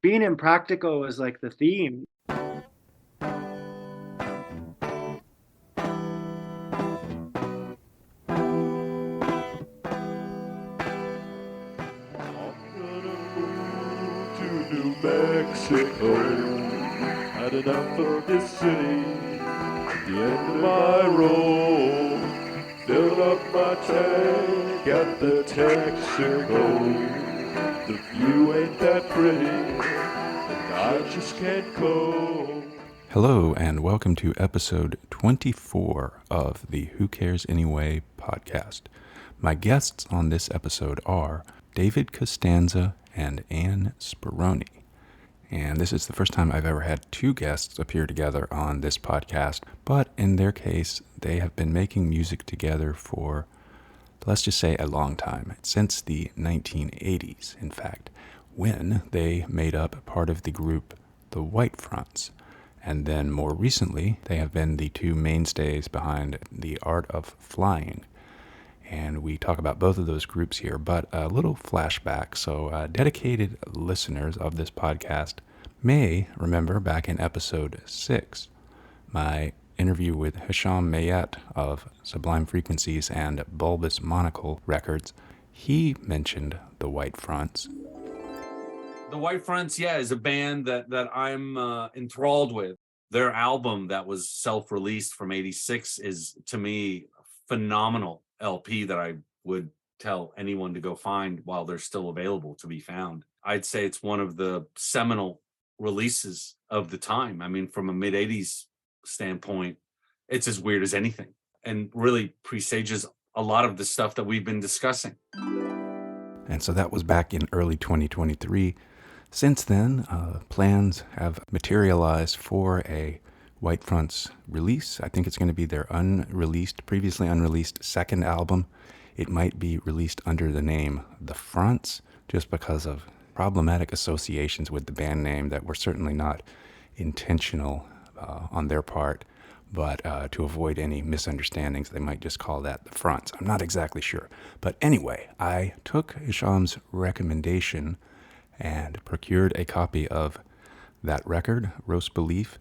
being impractical was like the theme. To New Mexico, had enough of this city. At the end of my road, filled up my tank at the Texaco. The view ain't that pretty, and I just can't go. Hello, and welcome to episode 24 of the Who Cares Anyway podcast. My guests on this episode are David Costanza and Anne Speroni. And this is the first time I've ever had two guests appear together on this podcast, but in their case, they have been making music together for, let's just say, a long time, since the 1980s, in fact, when they made up part of the group the Whitefronts. And then more recently, they have been the two mainstays behind The Art of Flying. And we talk about both of those groups here, but a little flashback. So dedicated listeners of this podcast may remember back in episode 6, my interview with Hisham Mayet of Sublime Frequencies and Bulbous Monocle Records. He mentioned the Whitefronts. The Whitefronts, yeah, is a band that I'm enthralled with. Their album that was self-released from '86 is, to me, a phenomenal LP that I would tell anyone to go find while they're still available to be found. I'd say it's one of the seminal releases of the time. I mean, from a mid-'80s standpoint, it's as weird as anything and really presages a lot of the stuff that we've been discussing. And so that was back in early 2023. Since then, plans have materialized for a Whitefronts release. I think it's going to be their previously unreleased second album. It might be released under the name The Fronts, just because of problematic associations with the band name that were certainly not intentional on their part. But to avoid any misunderstandings, they might just call that The Fronts. I'm not exactly sure. But anyway, I took Hisham's recommendation and procured a copy of that record, Roast Belief,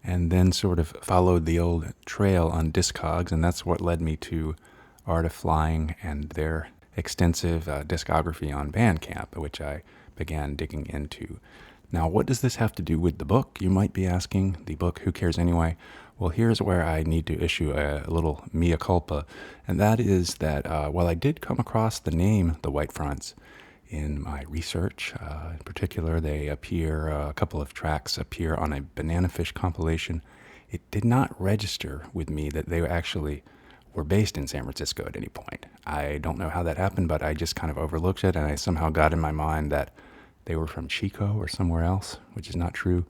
and then sort of followed the old trail on Discogs, and that's what led me to Art of Flying and their extensive discography on Bandcamp, which I began digging into. Now, what does this have to do with the book, you might be asking? The book, Who Cares Anyway? Well, here's where I need to issue a little mea culpa, and that is that while I did come across the name The Whitefronts in my research, in particular, a couple of tracks appear on a Banana Fish compilation. It did not register with me that they actually were based in San Francisco at any point. I don't know how that happened, but I just kind of overlooked it, and I somehow got in my mind that they were from Chico or somewhere else, which is not true.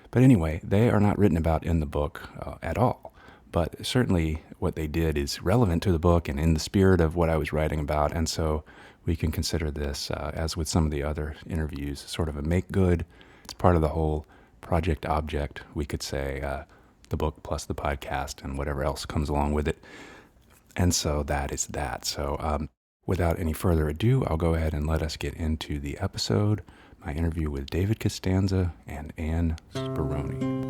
But anyway, they are not written about in the book at all. But certainly what they did is relevant to the book and in the spirit of what I was writing about, and so we can consider this, as with some of the other interviews, sort of a make good. It's part of the whole project object, we could say, the book plus the podcast and whatever else comes along with it. And so that is that. So without any further ado, I'll go ahead and let us get into the episode, my interview with David Costanza and Anne Speroni.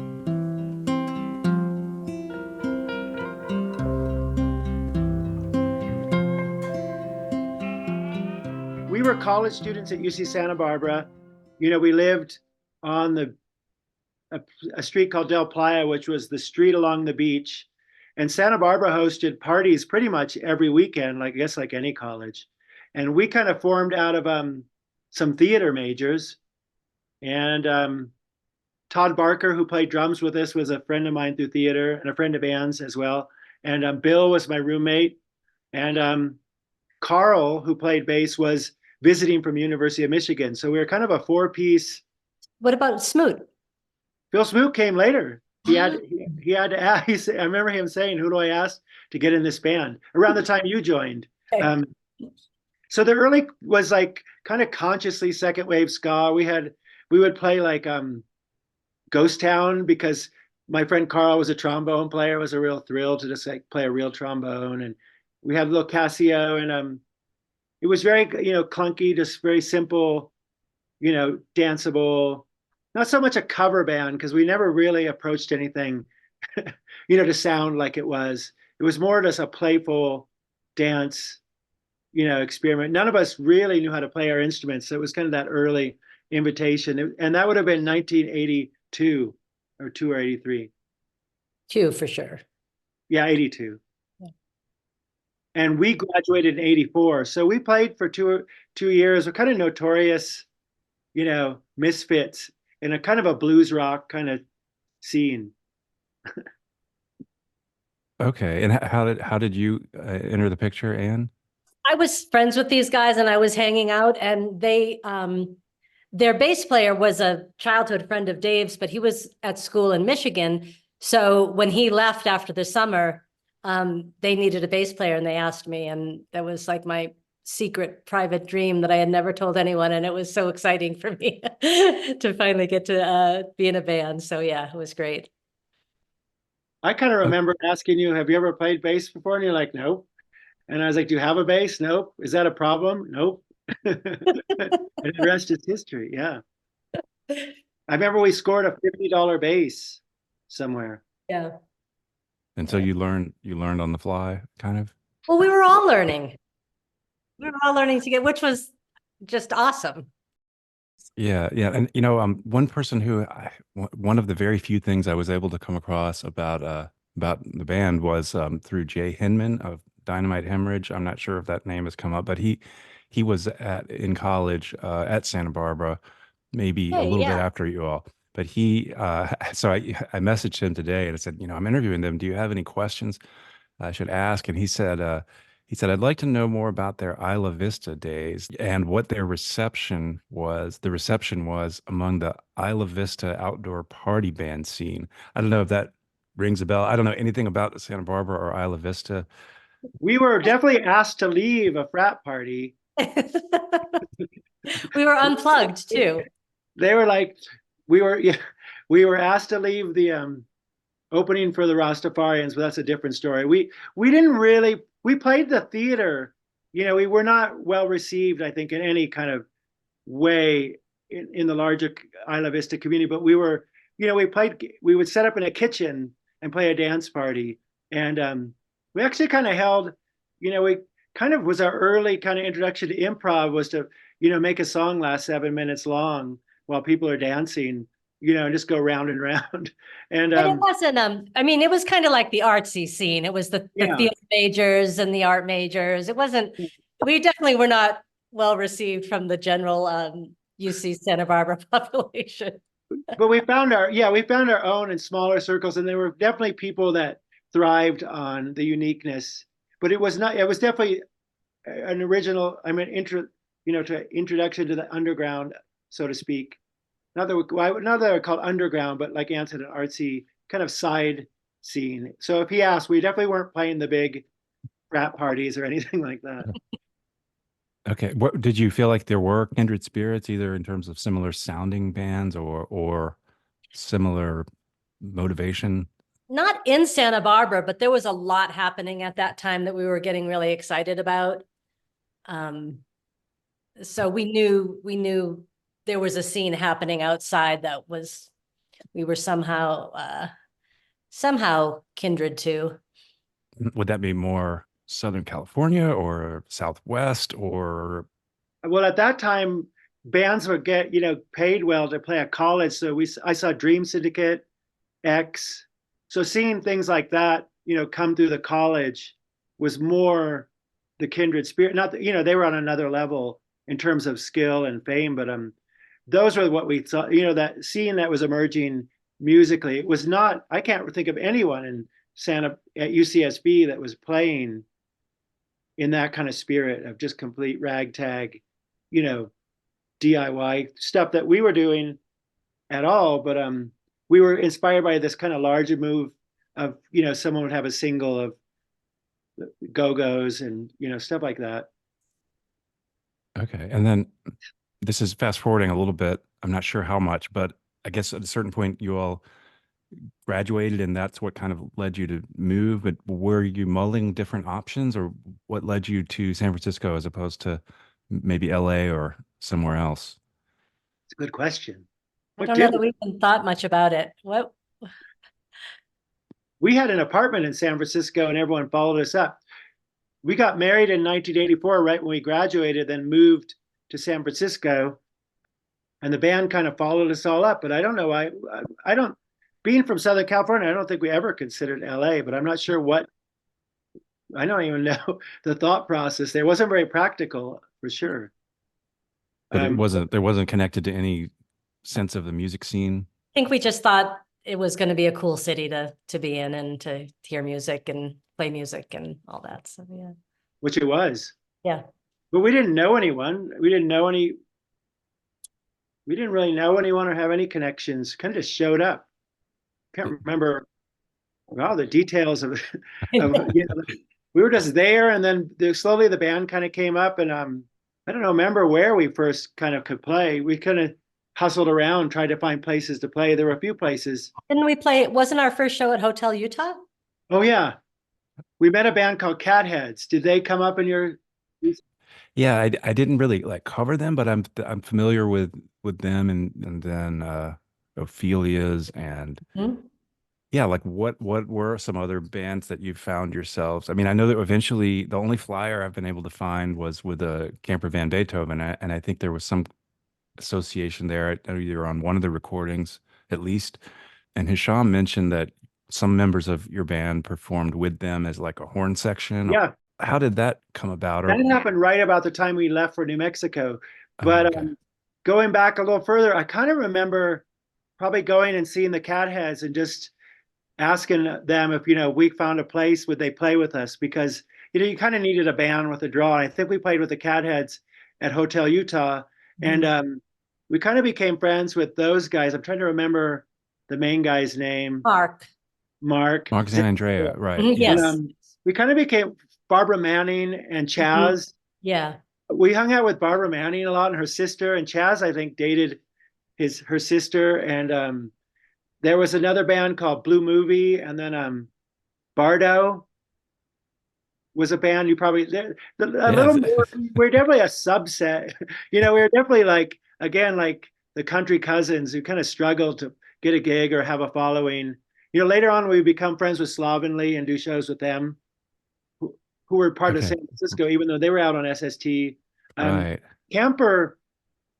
We were college students at UC Santa Barbara. We lived on a street called Del Playa, which was the street along the beach. And Santa Barbara hosted parties pretty much every weekend, like I guess like any college. And we kind of formed out of some theater majors. And Todd Barker, who played drums with us, was a friend of mine through theater and a friend of Anne's as well. And Bill was my roommate. And Carl, who played bass, was visiting from University of Michigan. So we were kind of a four-piece. What about Smoot? Phil Smoot came later. He had to ask. I remember him saying, "Who do I ask to get in this band?" Around the time you joined. Okay. So the early was like kind of consciously second wave ska. We would play like Ghost Town because my friend Carl was a trombone player. It was a real thrill to just like play a real trombone, and we had a little Casio, and it was very clunky, just very simple danceable, not so much a cover band because we never really approached anything, to sound like it was. It was more just a playful dance, experiment. None of us really knew how to play our instruments. So it was kind of that early invitation. And that would have been 1982 or 2 or 83. Two for sure. Yeah, 82. Yeah. And we graduated in 84. So we played for 2 years. We're kind of notorious, misfits in a kind of a blues rock kind of scene. Okay. And how did you enter the picture, Anne? I was friends with these guys and I was hanging out, and their bass player was a childhood friend of Dave's, but he was at school in Michigan. So when he left after the summer, they needed a bass player and they asked me, and that was like my secret private dream that I had never told anyone. And it was so exciting for me to finally get to be in a band. So yeah, it was great. I kind of remember asking you, have you ever played bass before? And you're like, nope. And I was like, do you have a bass? Nope. Is that a problem? Nope. And the rest is history. Yeah. I remember we scored a $50 bass somewhere. Yeah. And so you learned on the fly, kind of? Well, we were all learning. We were all learning which was just awesome. Yeah, yeah. And one person one of the very few things I was able to come across about the band was through Jay Hinman of Dynamite Hemorrhage. I'm not sure if that name has come up, but he was in college at Santa Barbara, maybe a little bit after you all. But so I messaged him today and I said, I'm interviewing them. Do you have any questions I should ask? And he said, I'd like to know more about their Isla Vista days and what their reception was. The reception was among the Isla Vista outdoor party band scene. I don't know if that rings a bell. I don't know anything about Santa Barbara or Isla Vista. We were definitely asked to leave a frat party. We were unplugged too. They were like, we were asked to leave the opening for the Rastafarians, but that's a different story. We didn't really. We played the theater. We were not well received, I think, in any kind of way in the larger Isla Vista community. But we were, we would set up in a kitchen and play a dance party. And we actually kind of held, we kind of was our early kind of introduction to improv was to, make a song last 7 minutes long while people are dancing, and just go round and round. And but it wasn't, it was kind of like the artsy scene. It was the theater majors and the art majors. It wasn't, we definitely were not well received from the general UC Santa Barbara population. But we found our own in smaller circles, and there were definitely people that thrived on the uniqueness. But it was definitely an original, introduction to the underground, so to speak. Not that they're called underground, but like Ann said, an artsy kind of side scene. So if he asked, we definitely weren't playing the big frat parties or anything like that. Okay. What did you feel like there were kindred spirits, either in terms of similar sounding bands or similar motivation? Not in Santa Barbara, but there was a lot happening at that time that we were getting really excited about. So we knew there was a scene happening outside that we were somehow kindred to. Would that be more Southern California or Southwest or? Well, at that time, bands would get, paid well to play at college. So I saw Dream Syndicate, X. So seeing things like that, come through the college was more the kindred spirit. Not that, they were on another level in terms of skill and fame, but those were what we saw, that scene that was emerging musically. It was not, I can't think of anyone at UCSB that was playing in that kind of spirit of just complete ragtag, DIY stuff that we were doing at all. But we were inspired by this kind of larger move of, someone would have a single of Go-Go's and, stuff like that. Okay. And then this is fast forwarding a little bit. I'm not sure how much, but I guess at a certain point you all graduated and that's what kind of led you to move. But were you mulling different options, or what led you to San Francisco as opposed to maybe LA or somewhere else? It's a good question. I What don't know did that we even thought much about it. What? we had an apartment in San Francisco and everyone followed us up. We got married in 1984, right when we graduated, then moved to San Francisco. And the band kind of followed us all up. But I don't know. I don't, being from Southern California, I don't think we ever considered LA, but I'm not sure what, I don't even know the thought process there. It wasn't very practical for sure. But there wasn't connected to any sense of the music scene. I think we just thought it was going to be a cool city to be in and to hear music and play music and all that. So yeah. Which it was. Yeah. But we didn't know anyone. We didn't really know anyone or have any connections. Kind of just showed up. Can't remember the details of you know, we were just there, and then slowly the band kind of came up, and I don't know, remember where we first kind of could play. We kind of hustled around, tried to find places to play. There were a few places. Didn't we play? Wasn't our first show at Hotel Utah? Oh yeah, we met a band called Catheads. Did they come up in your? Yeah, I didn't really like cover them, but I'm familiar with them, and then Ophelia's and yeah, like what were some other bands that you found yourselves? I mean, I know that eventually the only flyer I've been able to find was with a Camper Van Beethoven, and I think there was some association there, either on one of the recordings at least. And Hisham mentioned that some members of your band performed with them as like a horn section. Yeah. How did that come about? That happened right about the time we left for New Mexico. But okay. Going back a little further, I kind of remember probably going and seeing the Catheads and just asking them if, we found a place, would they play with us? Because, you kind of needed a band with a draw. And I think we played with the Catheads at Hotel Utah. And we kind of became friends with those guys. I'm trying to remember the main guy's name. Mark San Andrea, right. Yes. And, we kind of became Barbara Manning and Chaz. Yeah. We hung out with Barbara Manning a lot and her sister, and Chaz, I think, dated her sister. And there was another band called Blue Movie, and then Bardo was a band you probably little more. We're definitely a subset. We were definitely like the country cousins who kind of struggled to get a gig or have a following. Later on we become friends with Slovenly and do shows with them, who were part of San Francisco, even though they were out on SST. Right. Camper,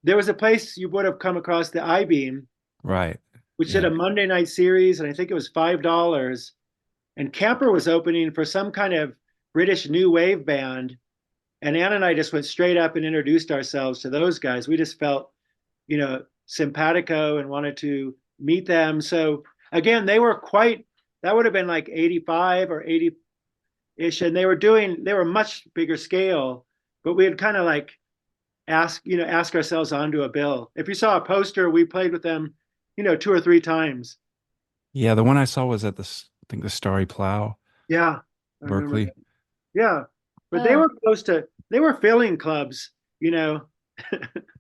there was a place you would have come across, the I-Beam, right, which did a Monday night series, and I think it was $5. And Camper was opening for some kind of British new wave band. And Ann and I just went straight up and introduced ourselves to those guys. We just felt, simpatico and wanted to meet them. So again, they were that would have been like 85 or 80-ish. And they were much bigger scale, but we had kind of like ask ourselves onto a bill. If you saw a poster, we played with them, 2 or 3 times. Yeah, the one I saw was at I think the Starry Plow. Yeah. Berkeley. Yeah. But they were they were filling clubs,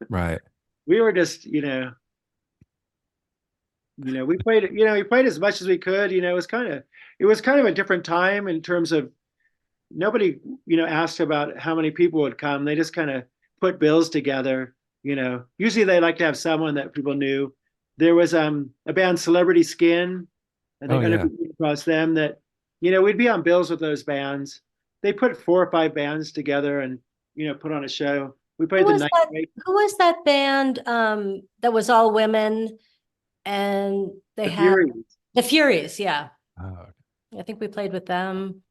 Right. We were just, we played as much as we could. It was kind of a different time in terms of nobody, asked about how many people would come. They just kind of put bills together, Usually they like to have someone that people knew. There was a band, Celebrity Skin. I think I never came across them. That, we'd be on bills with those bands. They put 4 or 5 bands together and, put on a show. We played the night. Who was that band that was all women and they had the Furies? Yeah. Oh. I think we played with them.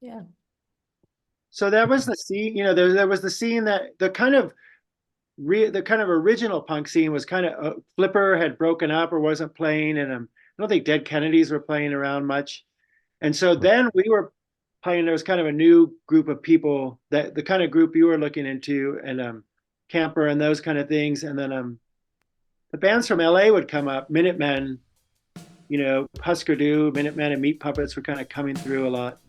Yeah. So that was the scene, there was the scene that the kind of original punk scene was kind of Flipper had broken up or wasn't playing. And I don't think Dead Kennedys were playing around much. And so then we were playing, there was kind of a new group of people, that the kind of group you were looking into, and Camper and those kind of things. And then the bands from LA would come up, Minutemen, Husker Du, Minutemen and Meat Puppets were kind of coming through a lot.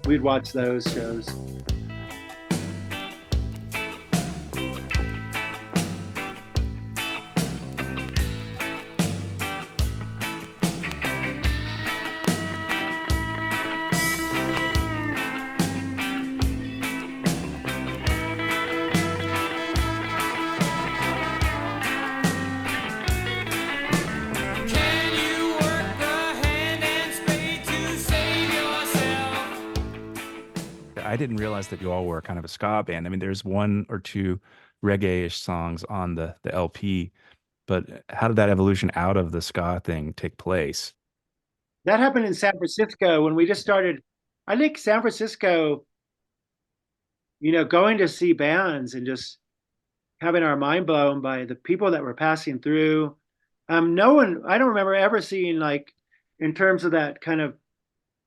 We'd watch those shows. I didn't realize that you all were kind of a ska band. I mean, there's one or two reggae-ish songs on the LP, but how did that evolution out of the ska thing take place? That happened in San Francisco when we just started. I think San Francisco, going to see bands and just having our mind blown by the people that were passing through. No one, I don't remember ever seeing, like, in terms of that kind of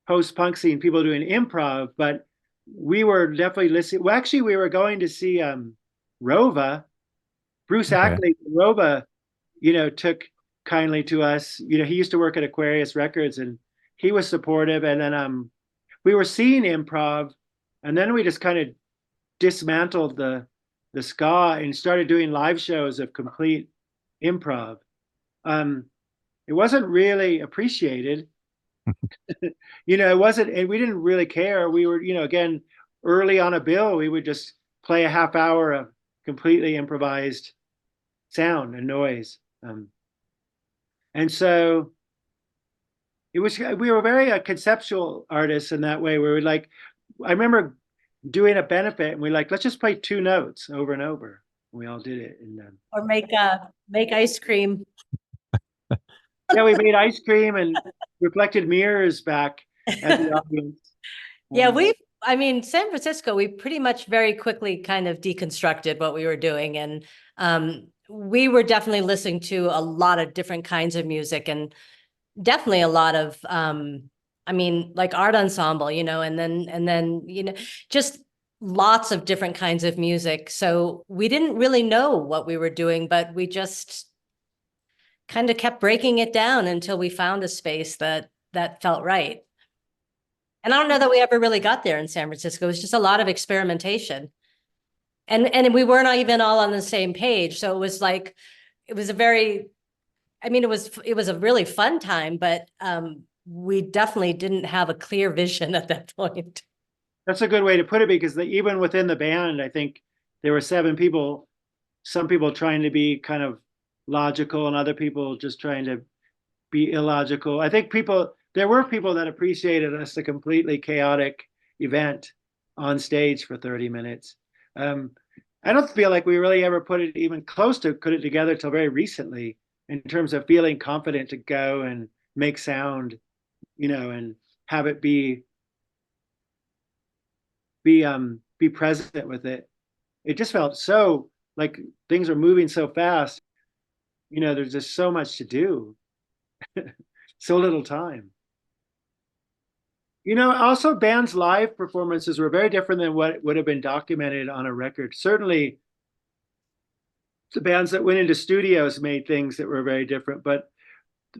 post-punk scene, people doing improv, but we were definitely listening. Well, actually, we were going to see Rova. Bruce Okay. Ackley, Rova, took kindly to us. He used to work at Aquarius Records, and he was supportive. And then we were seeing improv, and then we just kind of dismantled the ska and started doing live shows of complete improv. It wasn't really appreciated. It wasn't, and we didn't really care. We were, again, early on a bill, we would just play a half hour of completely improvised sound and noise. And so we were very conceptual artists in that way. We were like, I remember doing a benefit and we like, let's just play two notes over and over. We all did it. And Or make ice cream. yeah, we made ice cream and reflected mirrors back at the audience. Yeah, San Francisco, we pretty much very quickly kind of deconstructed what we were doing. And we were definitely listening to a lot of different kinds of music, and definitely a lot of, like art ensemble, and then, just lots of different kinds of music. So we didn't really know what we were doing, but we just kind of kept breaking it down until we found a space that felt right. And I don't know that we ever really got there in San Francisco. It was just a lot of experimentation. And we weren't even all on the same page. So it was like, it was a really fun time, but we definitely didn't have a clear vision at that point. That's a good way to put it, because even within the band, I think there were 7 people, some people trying to be kind of logical and other people just trying to be illogical. I think there were people that appreciated us a completely chaotic event on stage for 30 minutes. I don't feel like we really ever put it even close to put it together till very recently in terms of feeling confident to go and make sound, and have it be present with it. It just felt so like things are moving so fast. There's just so much to do, so little time. Also bands' live performances were very different than what would have been documented on a record. Certainly, the bands that went into studios made things that were very different. But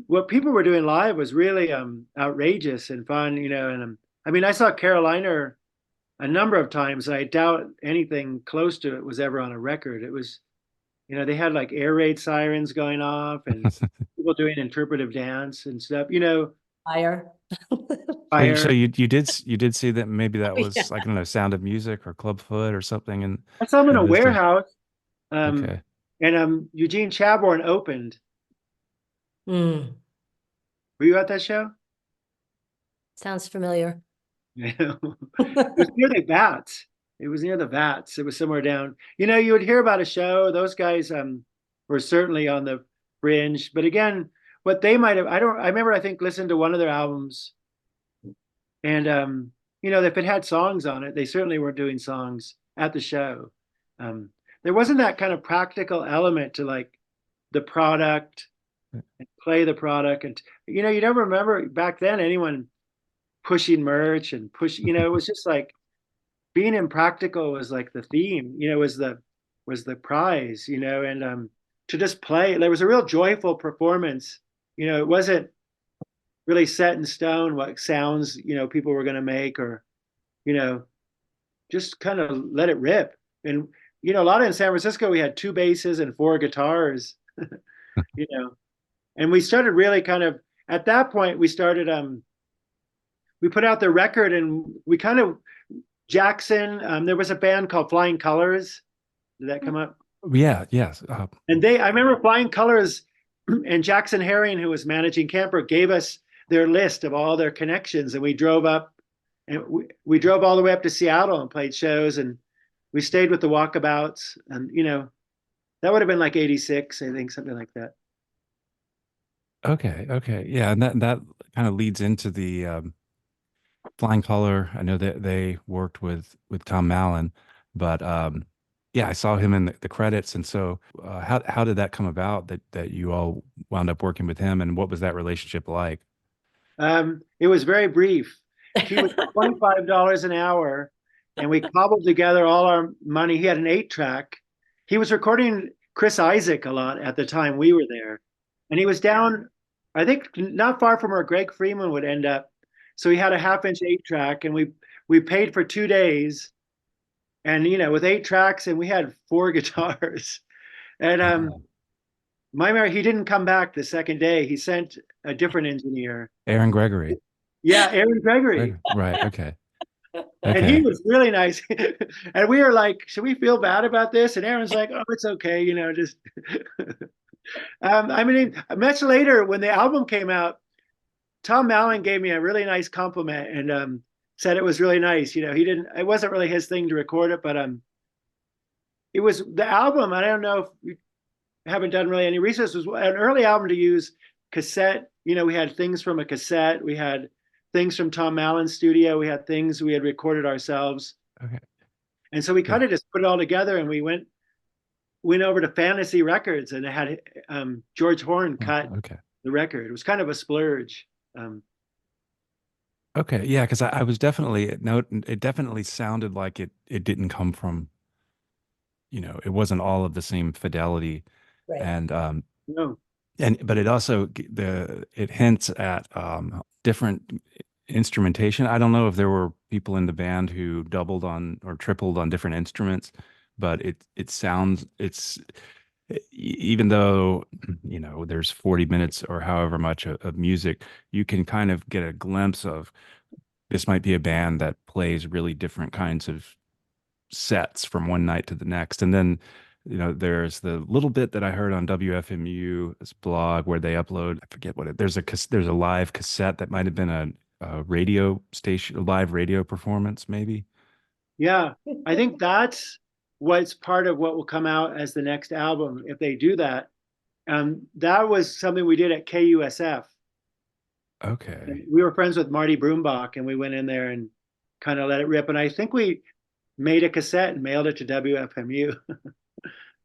what people were doing live was really outrageous and fun. And I saw Carolina a number of times. I doubt anything close to it was ever on a record. It was, they had like air raid sirens going off and people doing interpretive dance and stuff. Fire. Fire. So you did see that maybe that was Yeah. like, I don't know, Sound of Music or Clubfoot or something, and I saw them in a and this- warehouse. Okay. And Eugene Chaborn opened. Mm, Were you at that show? sounds familiar. It was near the Vats. It was near the Vats. It was somewhere down. You would hear about a show. Those guys were certainly on the fringe. But again, what they might have, I remember, I think, listened to one of their albums. And, if it had songs on it, they certainly weren't doing songs at the show. There wasn't that kind of practical element to like the product and play the product. And, you don't remember back then anyone pushing merch and it was just like being impractical was like the theme, was the prize, and to just play. There was a real joyful performance. It wasn't really set in stone what sounds, people were going to make, or, just kind of let it rip. And, a lot in San Francisco, we had 2 basses and 4 guitars, and we started really kind of, at that point, we started, we put out the record and we kind of, Jackson, there was a band called Flying Colors. Did that come up? Yeah, yes. And I remember Flying Colors and Jackson Herring, who was managing Camper, gave us their list of all their connections. And we drove up And we drove all the way up to Seattle and played shows, and we stayed with the Walkabouts, and that would have been like 86, I think, something like that. Okay, okay. Yeah, and that kind of leads into the Flying Color. I know that they worked with Tom Mallon, but yeah, I saw him in the credits. And so how did that come about that you all wound up working with him, and what was that relationship like? It was very brief. He was $25 an hour, and we cobbled together all our money. He had an 8-track. He was recording Chris Isaac a lot at the time we were there, and he was down, I think, not far from where Greg Freeman would end up. So he had a half-inch 8-track, and we paid for 2 days, and with 8 tracks, and we had 4 guitars, and he didn't come back the second day. He sent a different engineer. Aaron Gregory. Yeah, Aaron Gregory. Right. Okay. And he was really nice. And we were like, should we feel bad about this? And Aaron's like, oh, it's okay, just I mean, much later when the album came out, Tom Mallon gave me a really nice compliment and said it was really nice. It wasn't really his thing to record it, but it was the album. I don't know if you haven't done really any research. It was an early album to use cassette. We had things from a cassette. We had things from Tom Mallon's studio. We had things we had recorded ourselves. Okay. And so we kind of just put it all together, and we went over to Fantasy Records, and it had George Horn cut the record. It was kind of a splurge. Okay, yeah, because I was definitely it definitely sounded like it didn't come from, it wasn't all of the same fidelity, Right. and No. but it also it hints at different instrumentation. I don't know if there were people in the band who doubled on or tripled on different instruments, but it sounds even though there's 40 minutes or however much of music, you can kind of get a glimpse of this might be a band that plays really different kinds of sets from one night to the next. And then there's the little bit that I heard on WFMU's blog where they upload, I forget what there's a live cassette that might have been a radio station, a live radio performance, maybe. Yeah, I think that's what's part of what will come out as the next album if they do that. That was something we did at KUSF. Okay. And we were friends with Marty Broombach, and we went in there and kind of let it rip. And I think we made a cassette and mailed it to WFMU.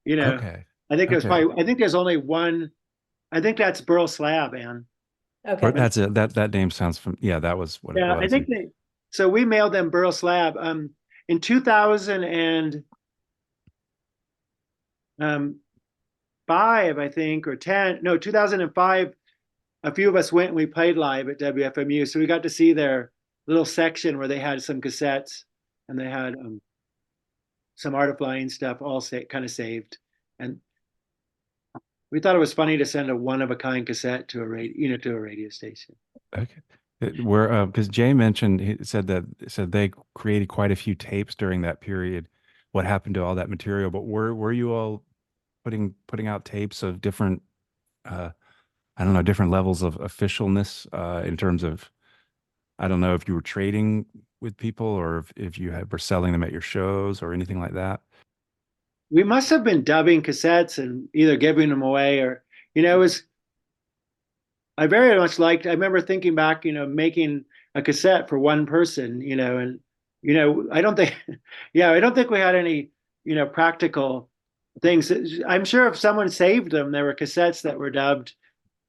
Okay. I think there's probably, I think there's only one. I think that's Burl Slab, Ann. Okay. That's it. That name sounds that was what it was. Yeah, I think so we mailed them Burl Slab. In 2005, I think, or 2005, a few of us went and we played live at WFMU. So we got to see their little section where they had some cassettes and they had some Art of Flying stuff all kind of saved. And we thought it was funny to send a one-of-a-kind cassette to a radio station. Okay. Because Jay mentioned, he said they created quite a few tapes during that period. What happened to all that material? But were you all putting out tapes of different, I don't know, different levels of officialness in terms of, I don't know if you were trading with people or if you were selling them at your shows or anything like that? We must have been dubbing cassettes and either giving them away or, it was, I very much liked, I remember thinking back, making a cassette for one person, and, I don't think, I don't think we had any, practical things. I'm sure if someone saved them, there were cassettes that were dubbed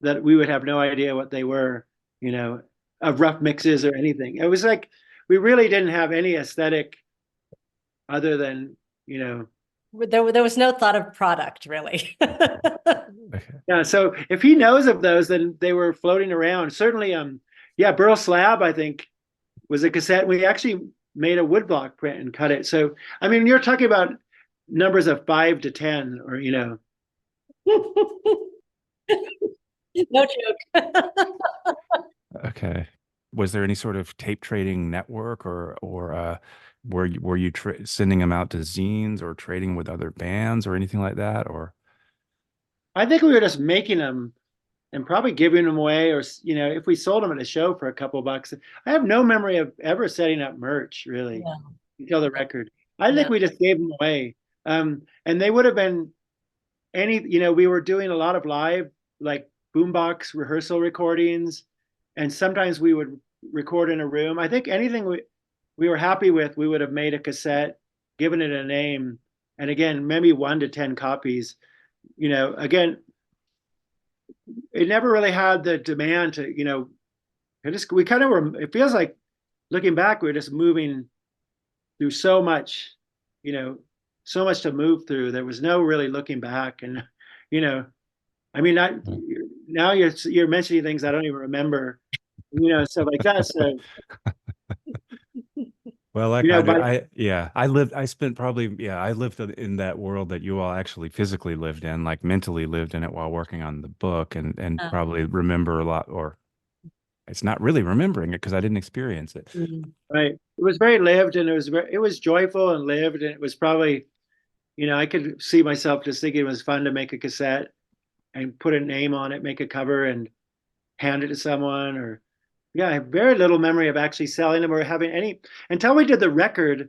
that we would have no idea what they were, of rough mixes or anything. It was like, we really didn't have any aesthetic other than, There was no thought of product, really. Okay. Yeah, so if he knows of those, then they were floating around. Certainly, Burl Slab, I think, was a cassette. We actually made a woodblock print and cut it. So, I mean, you're talking about numbers of 5 to 10, or No joke. Okay. Was there any sort of tape trading network or were you sending them out to zines or trading with other bands or anything like that? Or I think we were just making them and probably giving them away, or if we sold them at a show for a couple bucks. I have no memory of ever setting up merch really Yeah. until the record. I think Yeah. we just gave them away. And they would have been we were doing a lot of live, like boombox rehearsal recordings, and sometimes we would record in a room. I think anything we were happy with, we would have made a cassette, given it a name, and again, maybe 1 to 10 copies. Again, it never really had the demand to, we kind of were, it feels like looking back, we're just moving through so much, so much to move through. There was no really looking back. And, I mean, now you're mentioning things I don't even remember, stuff like that. So, Well, like I lived in that world that you all actually physically lived in, like mentally lived in it while working on the book, and probably remember a lot, or it's not really remembering it because I didn't experience it. Right. It was very lived, and it was joyful and lived, and it was probably, I could see myself just thinking it was fun to make a cassette and put a name on it, make a cover and hand it to someone, or yeah, I have very little memory of actually selling them or having any until we did the record.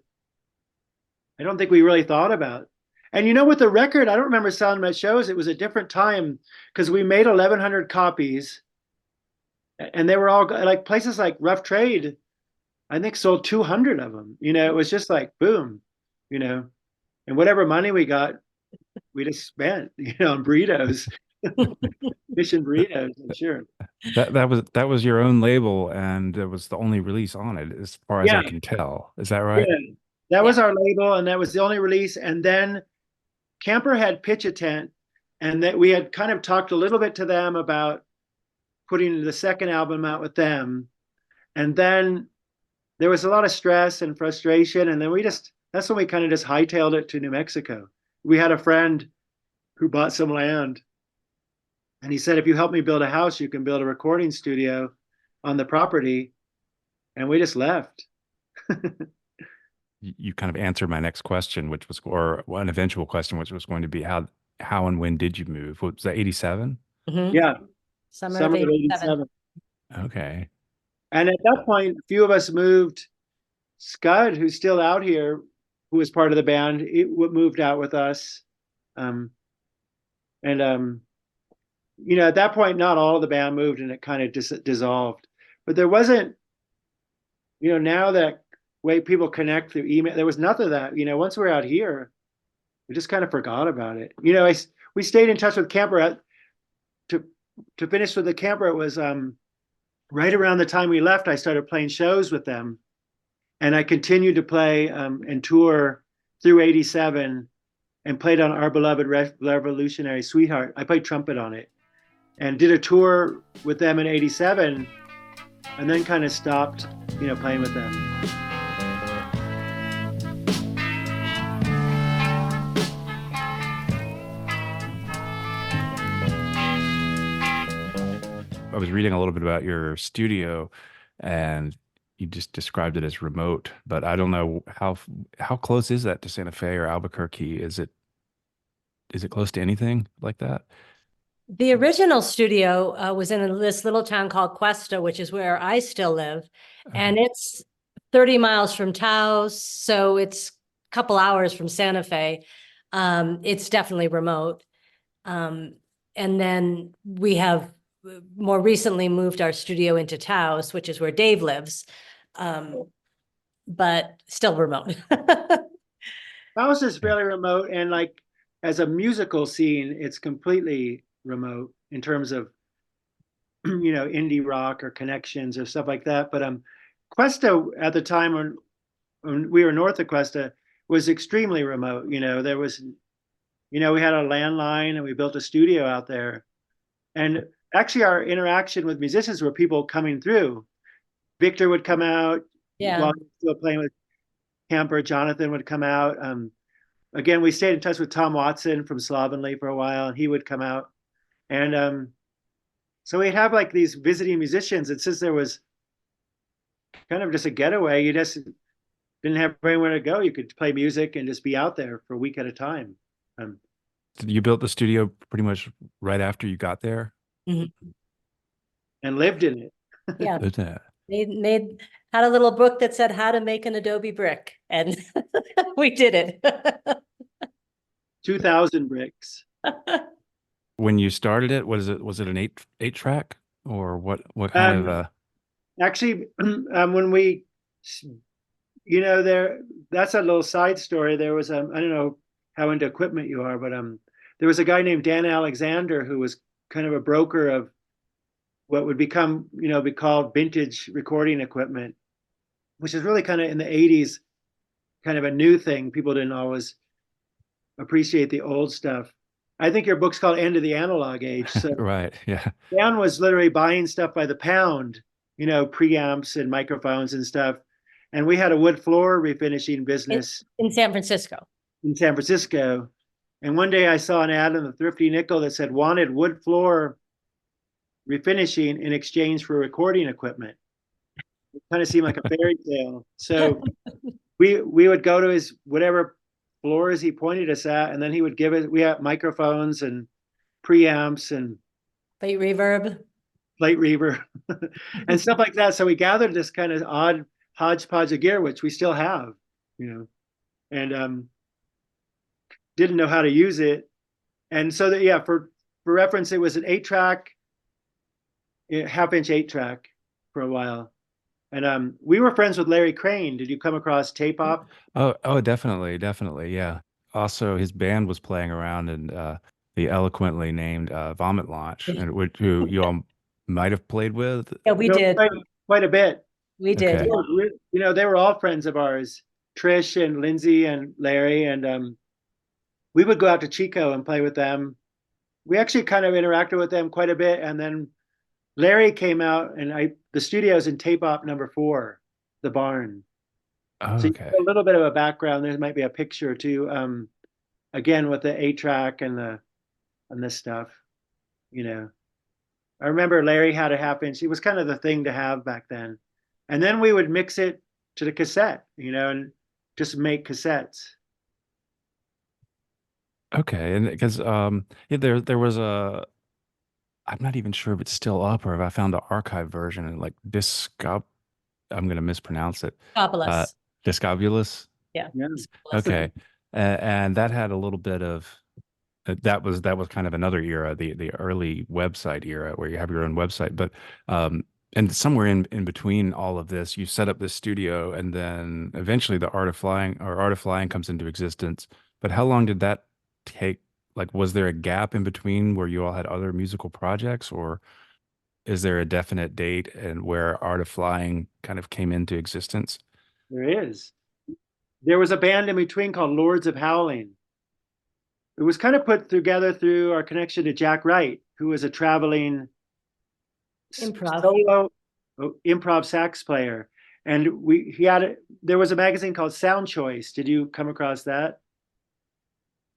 I don't think we really thought about. And with the record, I don't remember selling them at shows. It was a different time because we made 1,100 copies, and they were all like places like Rough Trade, I think sold 200 of them. It was just like boom, and whatever money we got, we just spent, on burritos, fish and burritos, I'm sure. That was your own label, and it was the only release on it, as far as Yeah. I can tell. Is that right? Yeah. That was our label, and that was the only release. And then Camper had Pitch a Tent, and that we had kind of talked a little bit to them about putting the second album out with them. And then there was a lot of stress and frustration. And then that's when we kind of just hightailed it to New Mexico. We had a friend who bought some land, and he said, if you help me build a house, you can build a recording studio on the property. And we just left. You kind of answered my next question, or an eventual question, which was going to be how and when did you move? What was that, 87? Yeah. Summer of 87. Okay. And at that point, a few of us moved. Scud, who's still out here, who was part of the band, moved out with us. At that point, not all of the band moved, and it kind of dissolved. But there wasn't, now that way people connect through email, there was nothing of that. Once we were out here, we just kind of forgot about it. We stayed in touch with Camper. To finish with the Camper, it was right around the time we left, I started playing shows with them, and I continued to play and tour through 87, and played on Our Beloved Revolutionary Sweetheart. I played trumpet on it, and did a tour with them in 87, and then kind of stopped, playing with them. I was reading a little bit about your studio, and you just described it as remote, but I don't know how close is that to Santa Fe or Albuquerque? Is it close to anything like that? The original studio was in this little town called Questa, which is where I still live. And it's 30 miles from Taos, so it's a couple hours from Santa Fe. It's definitely remote. And then we have more recently moved our studio into Taos, which is where Dave lives, but still remote. Taos is fairly remote, and like as a musical scene, it's completely remote in terms of indie rock or connections or stuff like that. But Questa at the time when we were north of Questa was extremely remote. There was, we had a landline, and we built a studio out there. And actually our interaction with musicians were people coming through. Victor would come out while he was still playing with Camper. Jonathan would come out. Again, we stayed in touch with Tom Watson from Slovenly for a while, and he would come out. And so we'd have like these visiting musicians, and since there was kind of just a getaway, you just didn't have anywhere to go. You could play music and just be out there for a week at a time. You built the studio pretty much right after you got there? Mhm. and lived in it. Yeah, Did that. had a little book that said how to make an adobe brick, and we did it. 2,000 bricks. When you started it, was it an eight track or what kind of Um, Actually, when we, that's a little side story. There was, I don't know how into equipment you are, but there was a guy named Dan Alexander who was kind of a broker of what would become, be called vintage recording equipment, which is really kind of in the 80s, kind of a new thing. People didn't always appreciate the old stuff. I think your book's called End of the Analog Age. So right, yeah. Dan was literally buying stuff by the pound, preamps and microphones and stuff. And we had a wood floor refinishing business In San Francisco. in San Francisco. And one day I saw an ad in the Thrifty Nickel that said wanted wood floor refinishing in exchange for recording equipment. It kind of seemed like a fairy tale. So we would go to his whatever floors he pointed us at, and then he would give it. We had microphones and preamps and Plate reverb. plate reverb and stuff like that. So we gathered this kind of odd hodgepodge of gear, which we still have, and didn't know how to use it. And so that, yeah, for reference, it was an 8-track, half-inch 8-track for a while. And we were friends with Larry Crane. Did you come across Tape Op? Oh, definitely, yeah. Also, his band was playing around in the eloquently named Vomit Launch, and who you all might have played with. Yeah, we did. Quite a bit. We did. Okay. They were all friends of ours, Trish and Lindsay and Larry, and we would go out to Chico and play with them. We actually kind of interacted with them quite a bit, and then Larry came out, and the studio's in Tape Op number 4, the barn. Oh, So okay. a little bit of a background. There might be a picture or two, again with the 8-track and this stuff. I remember Larry had a half-inch. It was kind of the thing to have back then. And then we would mix it to the cassette, and just make cassettes. Okay, and because yeah, there was I'm not even sure if it's still up or if I found the archive version and like I'm gonna mispronounce it. Fabulous. Discobulus. Yeah. Okay, and that had a little bit of that was kind of another era, the early website era where you have your own website, but and somewhere in between all of this, you set up this studio, and then eventually the Art of Flying comes into existence. But how long did that take? Like, was there a gap in between where you all had other musical projects, or is there a definite date and where Art of Flying kind of came into existence? There is. There was a band in between called Lords of Howling. It was kind of put together through our connection to Jack Wright, who was a traveling solo improv sax player. And there was a magazine called Sound Choice. Did you come across that?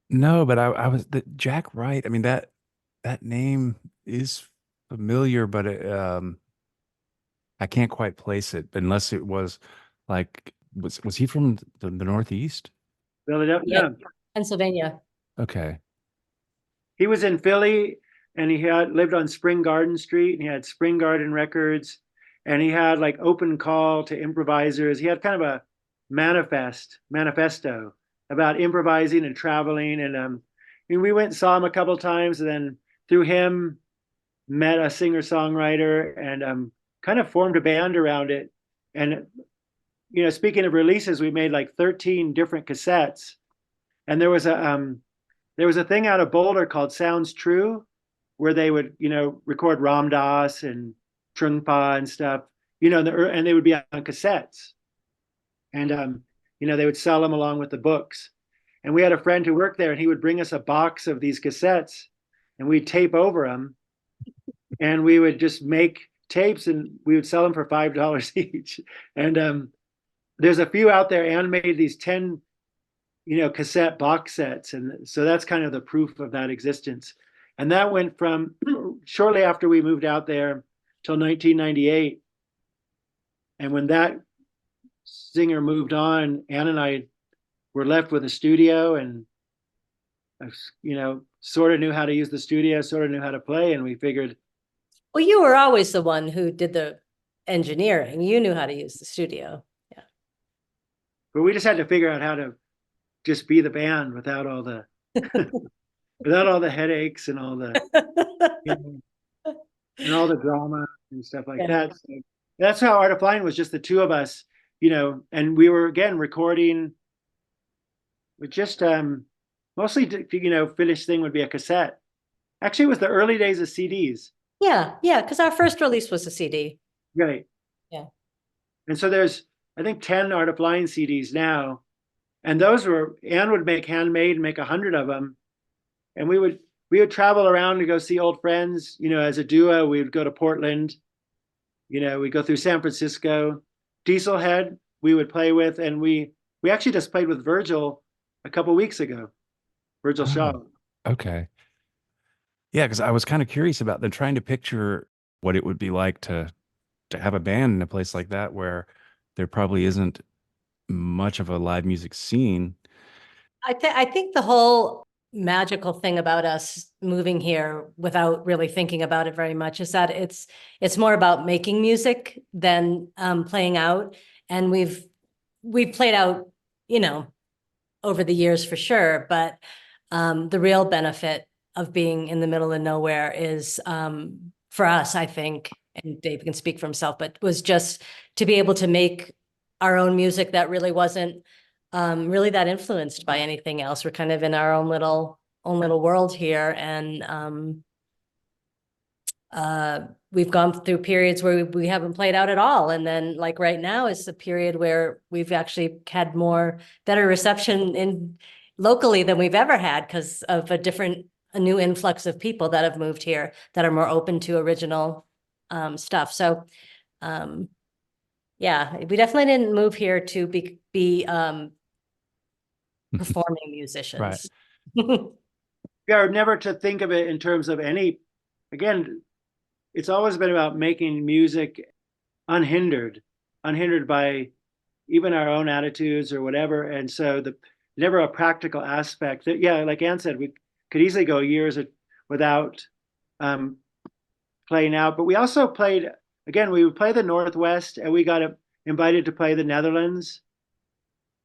No, but I was the Jack Wright. I mean, that name is familiar, but I can't quite place it unless it was like was he from the Northeast? Philadelphia. Yeah. Pennsylvania. Okay. He was in Philly, and he had lived on Spring Garden Street, and he had Spring Garden Records, and he had like open call to improvisers. He had kind of a manifesto about improvising and traveling. And we went and saw him a couple of times, and then through him met a singer-songwriter and kind of formed a band around it. And speaking of releases, we made like 13 different cassettes, and there was a thing out of Boulder called Sounds True, where they would record Ram Dass and Trungpa and stuff, and they would be on cassettes, and they would sell them along with the books. And we had a friend who worked there, and he would bring us a box of these cassettes, and we'd tape over them, and we would just make tapes, and we would sell them for $5 each. And there's a few out there. Anne made these 10 cassette box sets, and so that's kind of the proof of that existence. And that went from shortly after we moved out there till 1998. And when that singer moved on, Anne and I were left with a studio, and sort of knew how to use the studio, sort of knew how to play, and we figured Well, you were always the one who did the engineering. You knew how to use the studio. But we just had to figure out how to just be the band without all the without all the headaches and all the you know, and all the drama and stuff like Yeah. that. So that's how Art of Flying was, just the two of us, and we were again recording with just mostly finished thing would be a cassette. Actually, it was the early days of CDs. Yeah, because our first release was a CD. Right. Yeah. And so there's, I think, 10 Art of Flying CDs now. And those were, Anne would make handmade, make 100 of them. And we would travel around to go see old friends, as a duo. We would go to Portland, we'd go through San Francisco. Dieselhead, we would play with. And we actually just played with Virgil a couple weeks ago, Virgil Shaw. Okay. Yeah, because I was kind of curious about them, trying to picture what it would be like to have a band in a place like that where there probably isn't much of a live music scene. I think the whole magical thing about us moving here without really thinking about it very much is that it's more about making music than playing out. And we've played out, over the years for sure, but the real benefit of being in the middle of nowhere is for us, I think, and Dave can speak for himself, but was just to be able to make our own music that really wasn't really that influenced by anything else. We're kind of in our own little world here, and we've gone through periods where we haven't played out at all, and then like right now is the period where we've actually had better reception in locally than we've ever had because of a new influx of people that have moved here that are more open to original stuff. So yeah, we definitely didn't move here to be performing musicians. Yeah, never to think of it in terms of again, it's always been about making music unhindered by even our own attitudes or whatever. And so never a practical aspect that, yeah, like Ann said, we could easily go years without playing out. But we also played, again, we would play the Northwest, and we got invited to play the Netherlands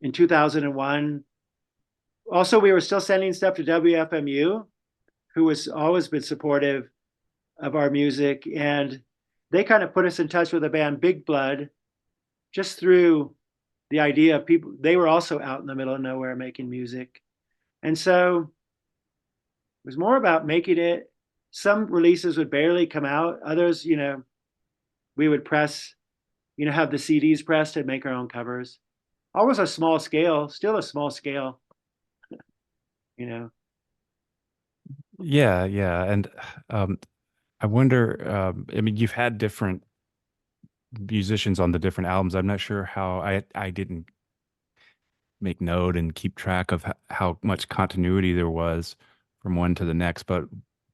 in 2001. Also, we were still sending stuff to WFMU, who has always been supportive of our music. And they kind of put us in touch with the band Big Blood just through the idea of people. They were also out in the middle of nowhere making music. And so it was more about making it. Some releases would barely come out. Others, we would press, have the CDs pressed and make our own covers. Always a small scale, still a small scale. Yeah, yeah. And I wonder, I mean, you've had different musicians on the different albums. I'm not sure how I didn't make note and keep track of how much continuity there was from one to the next. But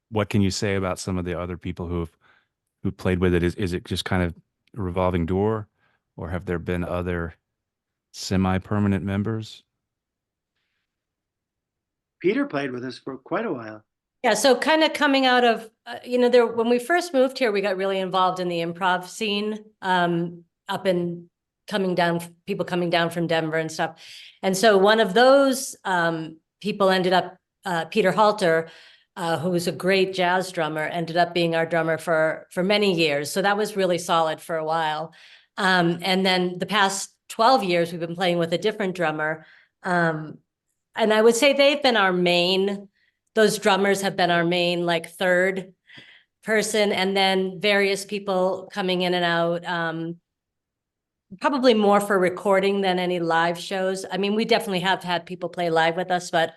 what can you say about some of the other people who played with it? Is it just kind of a revolving door, or have there been other semi-permanent members? Peter played with us for quite a while. Yeah, so kind of coming out of, when we first moved here, we got really involved in the improv scene, up in people coming down from Denver and stuff. And so one of those people ended up, Peter Halter, who was a great jazz drummer, ended up being our drummer for many years. So that was really solid for a while. And then the past 12 years, we've been playing with a different drummer. And I would say those drummers have been our main, like, third person, and then various people coming in and out, probably more for recording than any live shows. I mean, we definitely have had people play live with us, but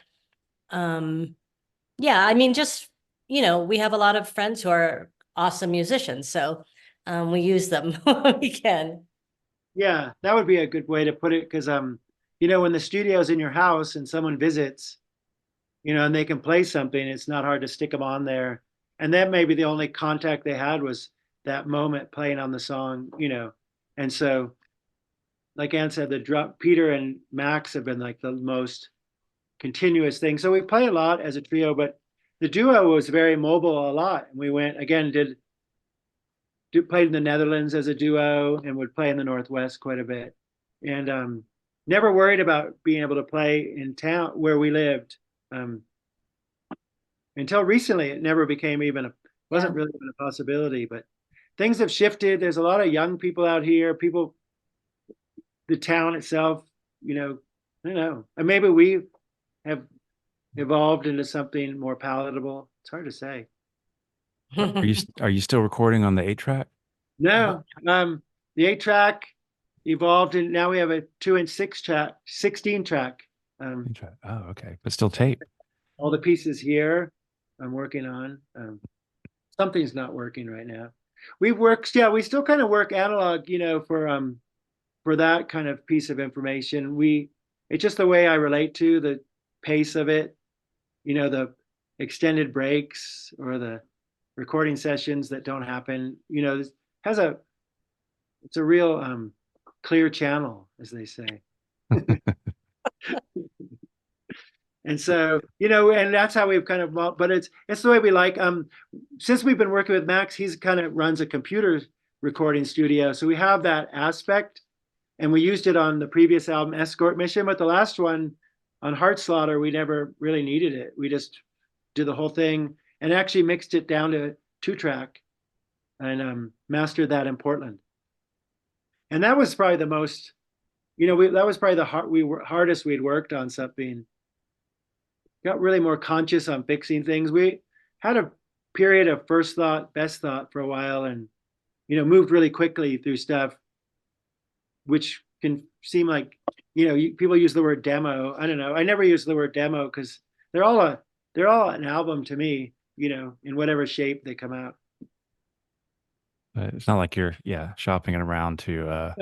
yeah, I mean, just, we have a lot of friends who are awesome musicians, so we use them when we can. Yeah, that would be a good way to put it, because when the studio's in your house and someone visits, and they can play something, it's not hard to stick them on there. And that may be the only contact they had was that moment playing on the song, And so, like Ann said, Peter and Max have been like the most continuous thing. So we play a lot as a trio, but the duo was very mobile a lot. And we went, again, did played in the Netherlands as a duo and would play in the Northwest quite a bit. And never worried about being able to play in town where we lived. Until recently, it never became wasn't really even a possibility, but things have shifted. There's a lot of young people out here, the town itself, I don't know. And maybe we have evolved into something more palatable. It's hard to say. Are you still recording on the 8-track? No, the 8-track evolved and now we have a 2-inch 16 track. 8-track. Oh, okay. But still tape. All the pieces here I'm working on. Something's not working right now. We still kind of work analog, for that kind of piece of information. It's just the way I relate to the pace of it, the extended breaks or the recording sessions that don't happen, it's a real clear channel, as they say. And so, and that's how we've kind of, but it's the way we like. Since we've been working with Max, he's kind of runs a computer recording studio. So we have that aspect, and we used it on the previous album, Escort Mission, but the last one on Heart Slaughter, we never really needed it. We just did the whole thing and actually mixed it down to 2-track and mastered that in Portland. And that was probably the most, that was probably the hardest we'd worked on something. Got really more conscious on fixing things. We had a period of first thought, best thought for a while, and moved really quickly through stuff, which can seem like people use the word demo. I don't know. I never use the word demo because they're all an album to me. In whatever shape they come out. But it's not like you're shopping it around to a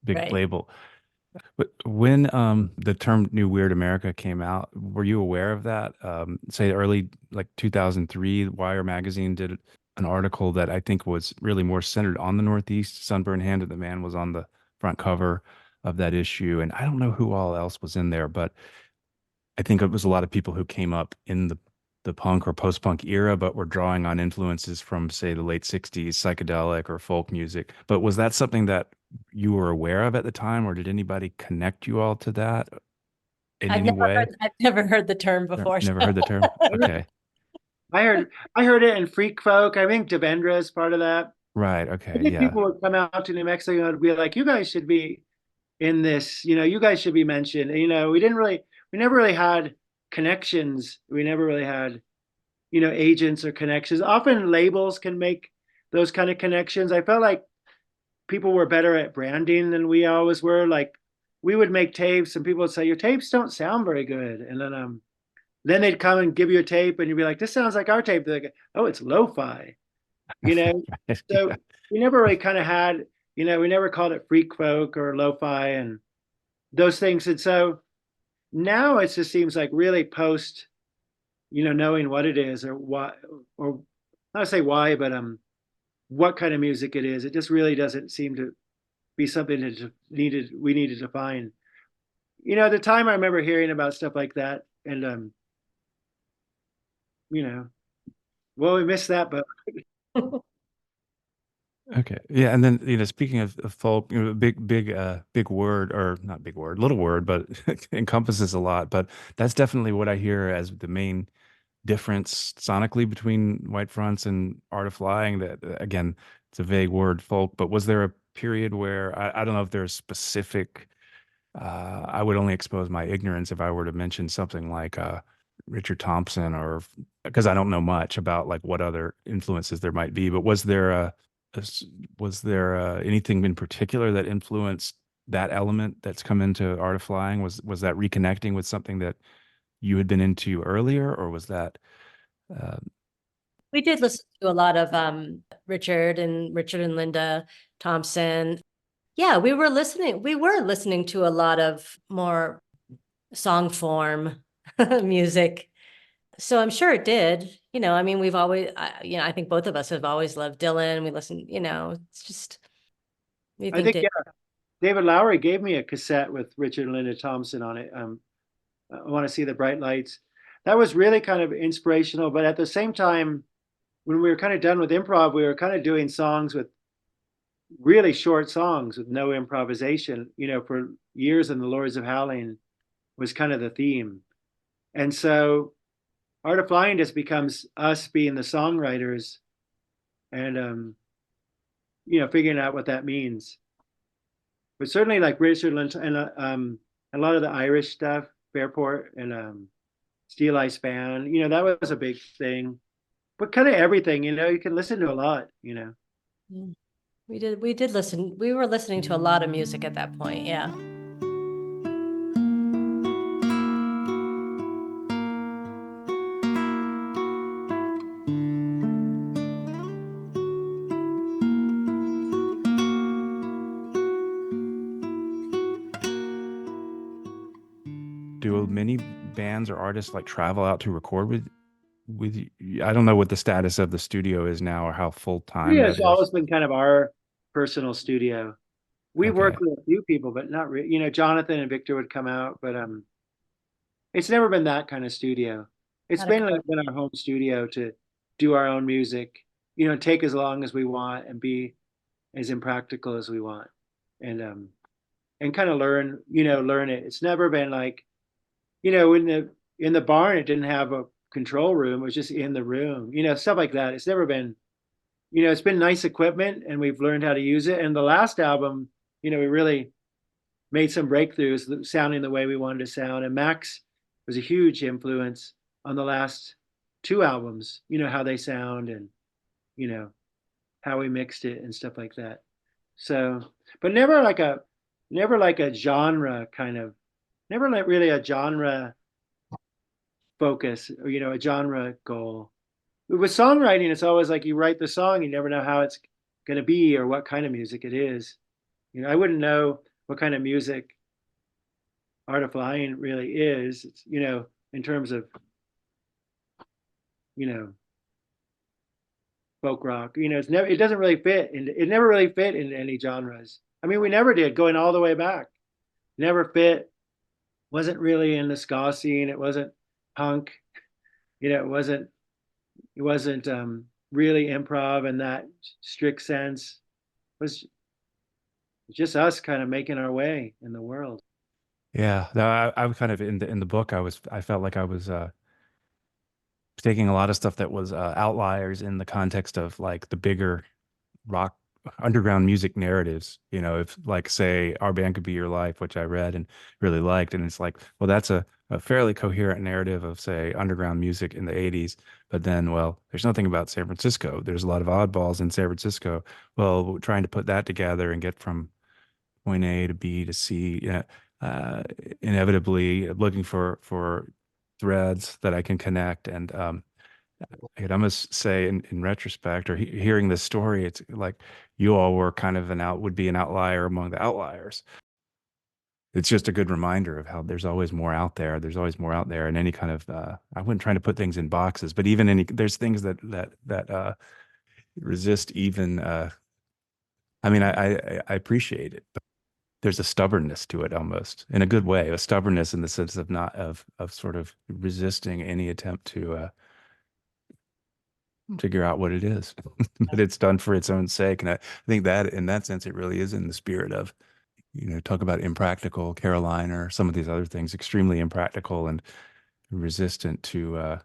big Right. label. But when the term New Weird America came out, were you aware of that? Say early, like 2003, Wire magazine did an article that I think was really more centered on the Northeast. Sunburned Hand of the Man was on the front cover of that issue. And I don't know who all else was in there, but I think it was a lot of people who came up in the punk or post-punk era, but were drawing on influences from, say, the late 60s, psychedelic or folk music. But was that something that you were aware of at the time, or did anybody connect you all to that in any way? I've never heard the term before. Never heard the term? Okay. I heard it in Freak Folk. I think Devendra is part of that. Right. I Okay. think Yeah. people would come out to New Mexico and be like, "You guys should be in this. You guys should be mentioned." We never really had connections. We never really had, agents or connections. Often labels can make those kind of connections. I felt like people were better at branding than we always were. Like we would make tapes and people would say, "Your tapes don't sound very good." And then they'd come and give you a tape and you'd be like, "This sounds like our tape." They're like, "Oh, it's lo-fi." So we never really kind of had, we never called it freak folk or lo-fi and those things. And so now it just seems like really post, knowing what it is or why, or not say why, but what kind of music it is. It just really doesn't seem to be something that we needed to find. At the time I remember hearing about stuff like that and well, we missed that, but Okay. Yeah. And then, speaking of folk, big word, or not big word, little word, but encompasses a lot. But that's definitely what I hear as the main difference sonically between Whitefronts and Art of Flying. That again, it's a vague word, folk. But was there a period where I don't know if there's specific? I would only expose my ignorance if I were to mention something like Richard Thompson, or because I don't know much about like what other influences there might be. But was there anything in particular that influenced that element that's come into Art of Flying? Was that reconnecting with something that you had been into earlier, or was that? We did listen to a lot of Richard and Linda Thompson. Yeah, we were listening to a lot of more song form music. So I'm sure it did. We've always, I think both of us have always loved Dylan. We listen, it's just, we I think, David Lowery gave me a cassette with Richard and Linda Thompson on it. I Want to See the Bright Lights. That was really kind of inspirational, but at the same time, when we were kind of done with improv, we were kind of doing songs with really short songs with no improvisation, for years. And the Lords of Howling was kind of the theme. And so Art of Flying just becomes us being the songwriters and, figuring out what that means. But certainly like Richard Lynch and a lot of the Irish stuff, Fairport and Steel Eye Span, that was a big thing. But kind of everything, you can listen to a lot. Mm. We did listen. We were listening to a lot of music at that point. Yeah. Do many bands or artists like travel out to record with you? I don't know what the status of the studio is now or how full time Yeah, that it's is. always been kind of our personal studio. We Okay. worked with a few people, but not really. Jonathan and Victor would come out, but it's never been that kind of studio. It's Not a been like been our home studio to do our own music, take as long as we want and be as impractical as we want, and kind of learn it. It's never been like, in the barn, it didn't have a control room. It was just in the room, stuff like that. It's never been, it's been nice equipment and we've learned how to use it. And the last album, we really made some breakthroughs sounding the way we wanted to sound. And Max was a huge influence on the last two albums, how they sound and, you know, how we mixed it and stuff like that. So, but never like a genre kind of, never like really a genre focus or, a genre goal. With songwriting, it's always like you write the song, you never know how it's going to be or what kind of music it is. I wouldn't know what kind of music Art of Flying really is. It's, in terms of, you know, folk rock. It doesn't really fit, and it never really fit into any genres. I mean, we never did, going all the way back. Never fit. Wasn't really in the ska scene. It wasn't punk. It wasn't really improv in that strict sense. It was just us kind of making our way in the world. Yeah, no, I was kind of in the book. I felt like I was taking a lot of stuff that was outliers in the context of like the bigger rock underground music narratives. If like say Our Band Could Be Your Life, which I read and really liked, and it's like, well, that's a fairly coherent narrative of say underground music in the 80s. But then, well, there's nothing about San Francisco. There's a lot of oddballs in San Francisco. Well, trying to put that together and get from point A to B to C, uh, inevitably looking for threads that I can connect. And I could almost say in retrospect or hearing this story, it's like you all were kind of would be an outlier among the outliers. It's just a good reminder of how there's always more out there. There's always more out there, and any kind of I wasn't trying to put things in boxes, but even there's things that resist even. I mean, I appreciate it, but there's a stubbornness to it almost in a good way, a stubbornness in the sense of not of sort of resisting any attempt to figure out what it is, but it's done for its own sake. And I think that in that sense, it really is in the spirit of, talk about impractical Caroline or some of these other things, extremely impractical and resistant to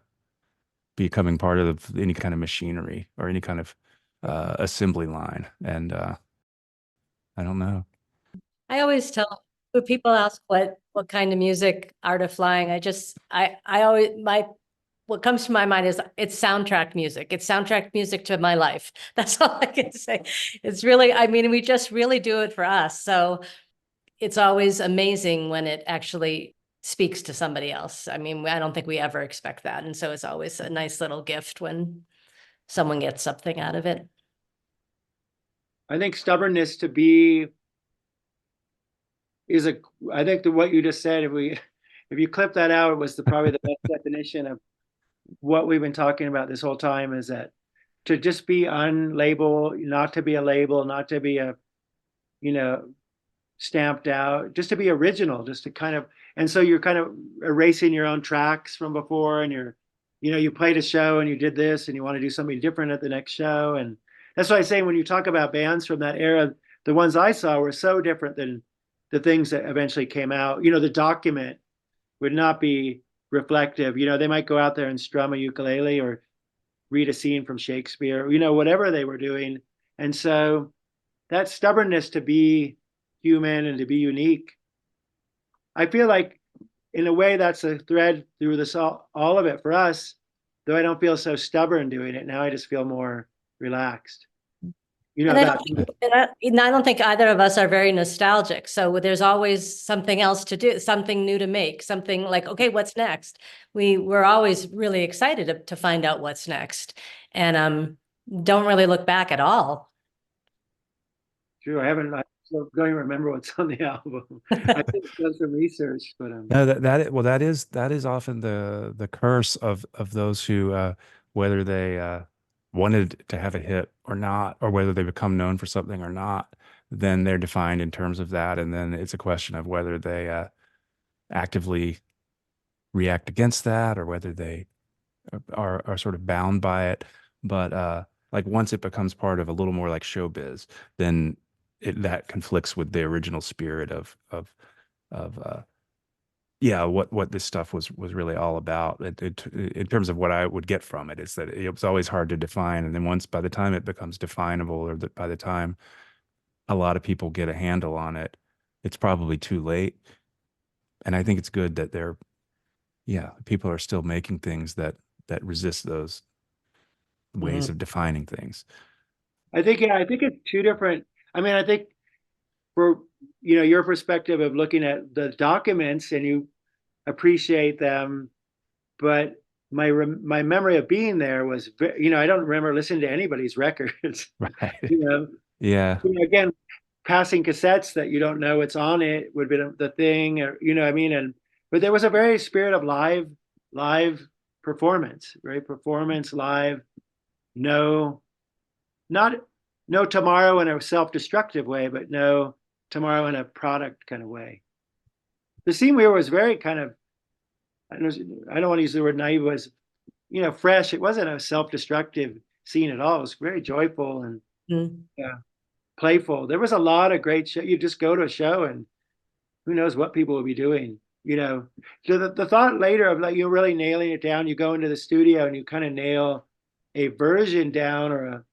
becoming part of any kind of machinery or any kind of assembly line. And I don't know. I always tell when people ask what kind of music Art of Flying, I always what comes to my mind is it's soundtrack music. It's soundtrack music to my life. That's all I can say. It's really, I mean, we just really do it for us. So it's always amazing when it actually speaks to somebody else. I mean, I don't think we ever expect that. And so it's always a nice little gift when someone gets something out of it. I think stubbornness to be is a. I think that what you just said, if you clip that out, it was probably the best definition of what we've been talking about this whole time. Is that to just be unlabeled, not to be a label, not to be a, you know, stamped out, just to be original, just to kind of, and so you're kind of erasing your own tracks from before, and you're you played a show and you did this and you want to do something different at the next show. And that's why I say when you talk about bands from that era, the ones I saw were so different than the things that eventually came out. The document would not be reflective. They might go out there and strum a ukulele or read a scene from Shakespeare, whatever they were doing. And so that stubbornness to be human and to be unique, I feel like in a way that's a thread through this all of it for us, though I don't feel so stubborn doing it now. I just feel more relaxed. And I don't think either of us are very nostalgic. So there's always something else to do, something new to make, something like, okay, what's next? We're always really excited to find out what's next, and don't really look back at all. True. I don't even remember what's on the album. I think I've done some research, but No, that is often the curse of those who whether they wanted to have a hit or not, or whether they become known for something or not, then they're defined in terms of that, and then it's a question of whether they actively react against that or whether they are sort of bound by it. But like once it becomes part of a little more like showbiz, then that conflicts with the original spirit of what this stuff was really all about. In terms of what I would get from it, is that it was always hard to define, and then by the time it becomes definable, or by the time a lot of people get a handle on it, it's probably too late. And I think it's good that people are still making things that resist those ways of defining things. I think it's two different. I mean, I think for your perspective of looking at the documents and you appreciate them, but my memory of being there was I don't remember listening to anybody's records. Right. Yeah. Again, passing cassettes that you don't know what's on it would be the thing, or but there was a very spirit of live performance, right? Performance live. No tomorrow in a self-destructive way, but no tomorrow in a product kind of way. The scene we were was very kind of, I don't want to use the word naive, was, fresh. It wasn't a self-destructive scene at all. It was very joyful and playful. There was a lot of great show. You just go to a show and who knows what people will be doing, So the thought later of like, really nailing it down, you go into the studio and you kind of nail a version down, or a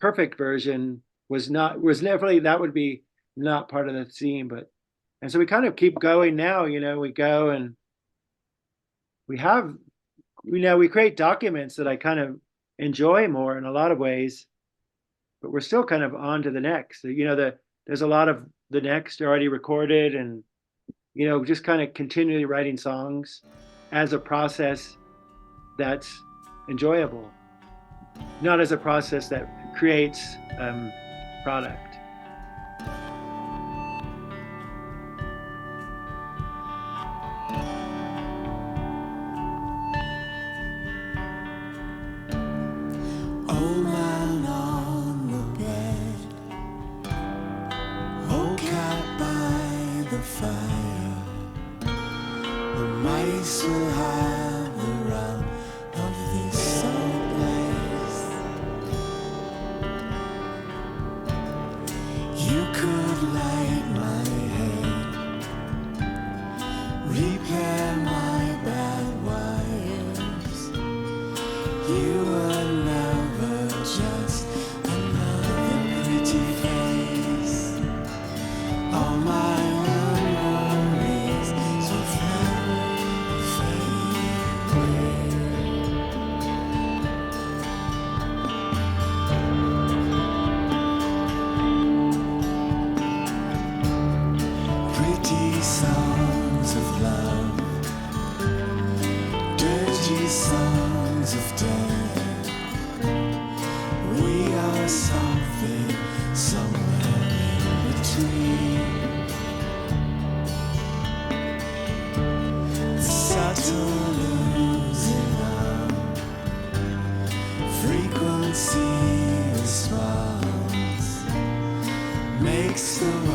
perfect version was never, that would be not part of the scene. And so we kind of keep going now, we go and we have, we create documents that I kind of enjoy more in a lot of ways, but we're still kind of on to the next. There's a lot of the next already recorded, and, just kind of continually writing songs as a process that's enjoyable, not as a process that creates product. Frequency response makes the